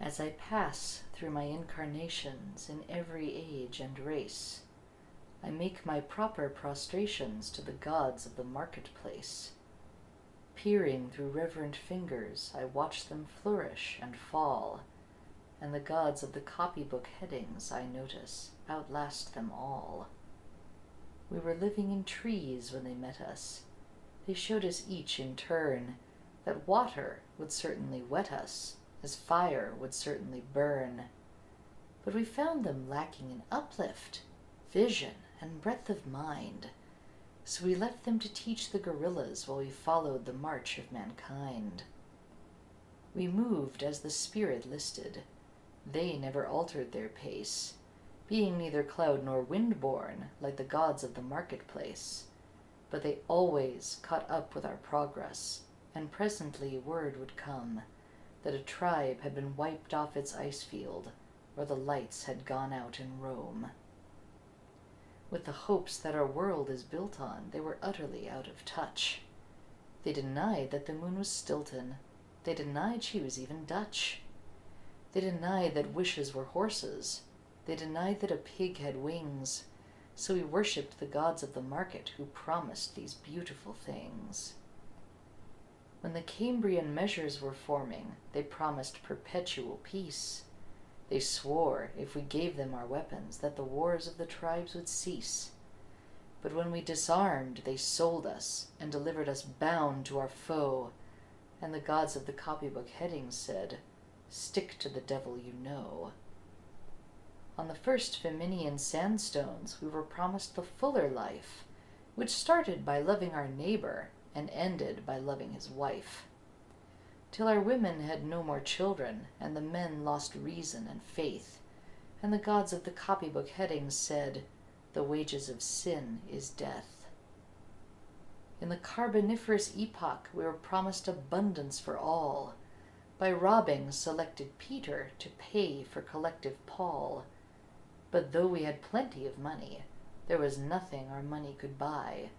As I pass through my incarnations in every age and race, I make my proper prostrations to the gods of the marketplace. Peering through reverent fingers, I watch them flourish and fall, and the gods of the copybook headings, I notice, outlast them all. We were living in trees when they met us. They showed us each in turn that water would certainly wet us, as fire would certainly burn. But we found them lacking in uplift, vision, and breadth of mind. So we left them to teach the gorillas while we followed the march of mankind. We moved as the spirit listed. They never altered their pace, being neither cloud nor wind-born like the gods of the marketplace. But they always caught up with our progress, and presently word would come that a tribe had been wiped off its ice field, or the lights had gone out in Rome. With the hopes that our world is built on, they were utterly out of touch. They denied that the moon was Stilton. They denied she was even Dutch. They denied that wishes were horses. They denied that a pig had wings. So we worshipped the gods of the market who promised these beautiful things. When the Cambrian measures were forming, they promised perpetual peace. They swore, if we gave them our weapons, that the wars of the tribes would cease. But when we disarmed, they sold us and delivered us bound to our foe. And the gods of the copybook headings said, "Stick to the devil you know." On the first Feminian sandstones, we were promised the fuller life, which started by loving our neighbor and ended by loving his wife, till our women had no more children, and the men lost reason and faith, and the gods of the copybook headings said, "The wages of sin is death." In the Carboniferous epoch, we were promised abundance for all, by robbing selected Peter to pay for collective Paul. But though we had plenty of money, there was nothing our money could buy,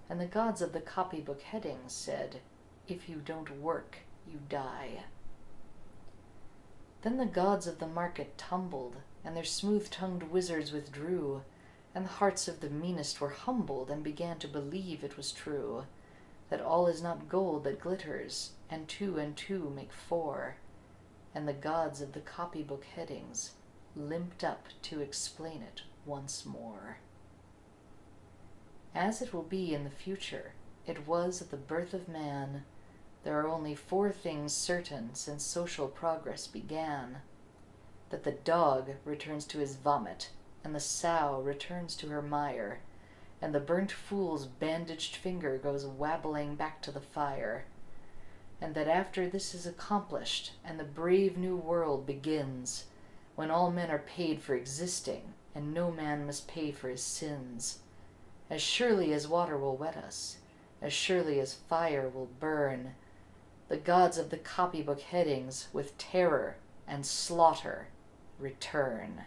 and the gods of the copybook headings said, "If you don't work, you die." Then the gods of the market tumbled, and their smooth-tongued wizards withdrew, and the hearts of the meanest were humbled and began to believe it was true, that all is not gold that glitters, and two make four, and the gods of the copybook headings limped up to explain it once more. As it will be in the future, it was at the birth of man. There are only 4 things certain since social progress began: that the dog returns to his vomit, and the sow returns to her mire, and the burnt fool's bandaged finger goes wabbling back to the fire, and that after this is accomplished, and the brave new world begins, when all men are paid for existing, and no man must pay for his sins. As surely as water will wet us, as surely as fire will burn, the gods of the copybook headings with terror and slaughter return.